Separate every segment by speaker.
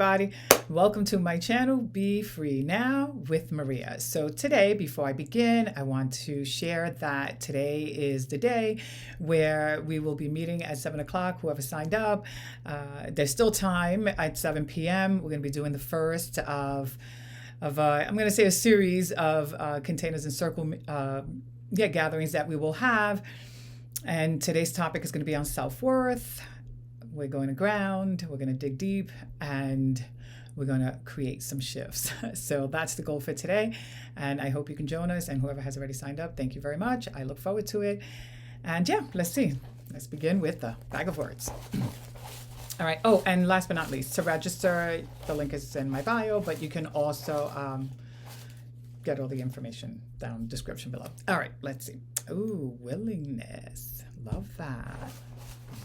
Speaker 1: Everybody, welcome to my channel, Be Free Now with Maria. So today, before I begin, I want to share that today is the day where we will be meeting at 7 o'clock, whoever signed up. There's still time at 7 p.m. We're going to be doing the first of I'm going to say a series of containers and circle gatherings that we will have. And today's topic is going to be on self-worth. We're going to ground, we're going to dig deep, and we're going to create some shifts. So that's the goal for today. And I hope you can join us. And whoever has already signed up, thank you very much. I look forward to it. And yeah, let's see. Let's begin with the bag of words. All right. Oh, and last but not least, to register, the link is in my bio, but you can also get all the information down in the description below. All right, let's see. Ooh, willingness. Love that.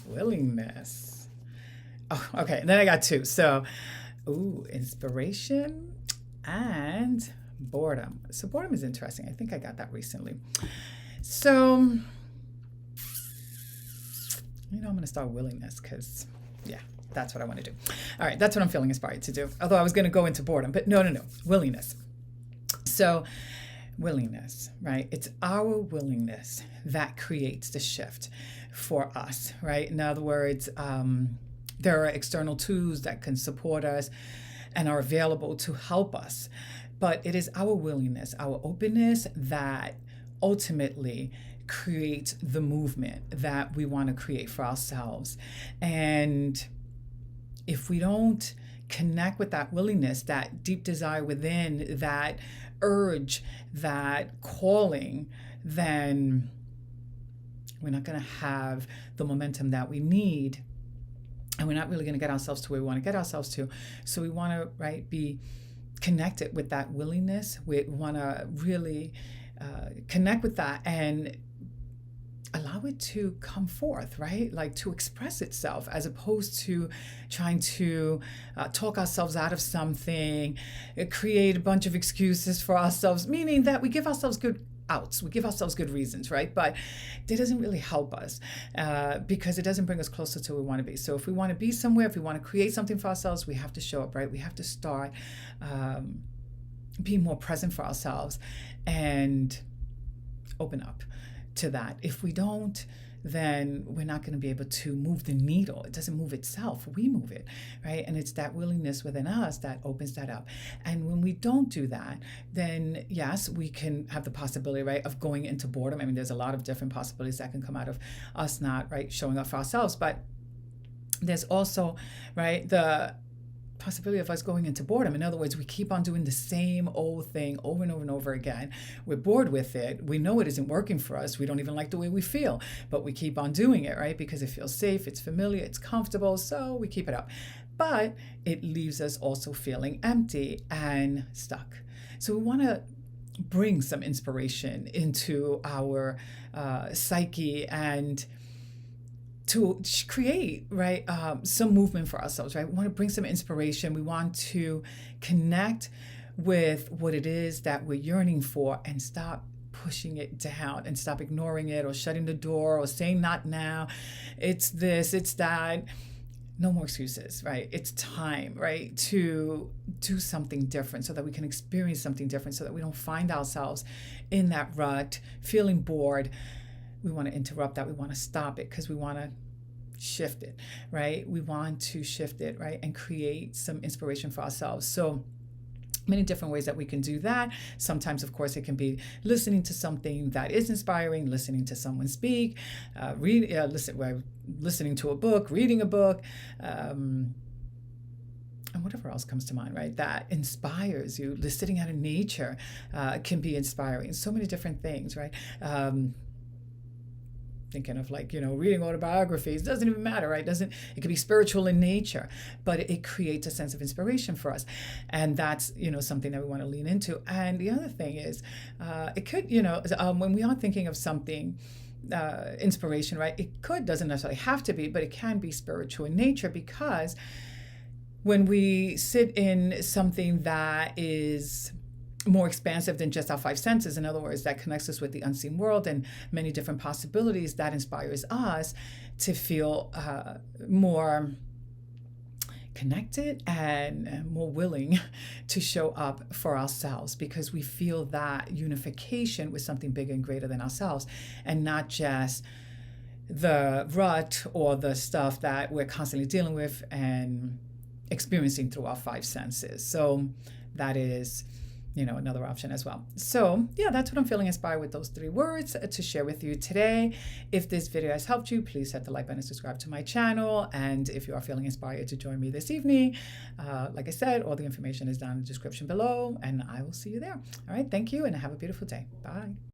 Speaker 1: Willingness. Oh, okay. And then I got two. So, inspiration and boredom. So boredom is interesting. I think I got that recently. So, I'm going to start willingness because, yeah, that's what I want to do. All right. That's what I'm feeling inspired to do. Although I was going to go into boredom, but no. Willingness. So, willingness, right? It's our willingness that creates the shift for us, right? In other words, there are external tools that can support us and are available to help us. But it is our willingness, our openness that ultimately creates the movement that we want to create for ourselves. And if we don't connect with that willingness, that deep desire within, that urge, that calling, then we're not going to have the momentum that we need. And we're not really going to get ourselves to where we want to get ourselves to. So we want to, be connected with that willingness. We want to really connect with that and allow it to come forth, right? Like to express itself, as opposed to trying to talk ourselves out of something, create a bunch of excuses for ourselves, meaning that we give ourselves good outs, we give ourselves good reasons, right? But that doesn't really help us because it doesn't bring us closer to where we want to be. So if we want to be somewhere, if we want to create something for ourselves, we have to show up, right? We have to start being more present for ourselves and open up to that. If we don't, then we're not going to be able to move the needle. It doesn't move itself. We move it, right? And it's that willingness within us that opens that up. And when we don't do that, then yes, we can have the possibility, right, of going into boredom. I mean, there's a lot of different possibilities that can come out of us not, right, showing up for ourselves. But there's also, right, the possibility of us going into boredom. In other words, we keep on doing the same old thing over and over and over again. We're bored with it. We know it isn't working for us. We don't even like the way we feel, but we keep on doing it, right? Because it feels safe, it's familiar, it's comfortable, so we keep it up. But it leaves us also feeling empty and stuck. So we want to bring some inspiration into our psyche and to create, right, some movement for ourselves, right? We want to bring some inspiration. We want to connect with what it is that we're yearning for and stop pushing it down and stop ignoring it or shutting the door or saying not now. It's this, it's that. No more excuses, right? It's time, right, to do something different so that we can experience something different, so that we don't find ourselves in that rut, feeling bored. We want to interrupt that. We want to stop it because we want to shift it, right? We want to shift it, right? And create some inspiration for ourselves. So many different ways that we can do that. Sometimes, of course, it can be listening to something that is inspiring, listening to someone speak, listening to a book, reading a book, and whatever else comes to mind, right? That inspires you. The sitting out in nature can be inspiring. So many different things, right? Thinking of reading autobiographies, doesn't even matter, right? It could be spiritual in nature, but it creates a sense of inspiration for us. And that's, something that we want to lean into. And the other thing is, it could, when we are thinking of something, inspiration, right? Doesn't necessarily have to be, but it can be spiritual in nature, because when we sit in something that is more expansive than just our five senses. In other words, that connects us with the unseen world and many different possibilities. That inspires us to feel more connected and more willing to show up for ourselves, because we feel that unification with something bigger and greater than ourselves, and not just the rut or the stuff that we're constantly dealing with and experiencing through our five senses. So that is, another option as well. So yeah, that's what I'm feeling inspired with those 3 words to share with you today. If this video has helped you, please hit the like button and subscribe to my channel. And if you are feeling inspired to join me this evening, like I said, all the information is down in the description below, and I will see you there. All right, thank you, and have a beautiful day. Bye.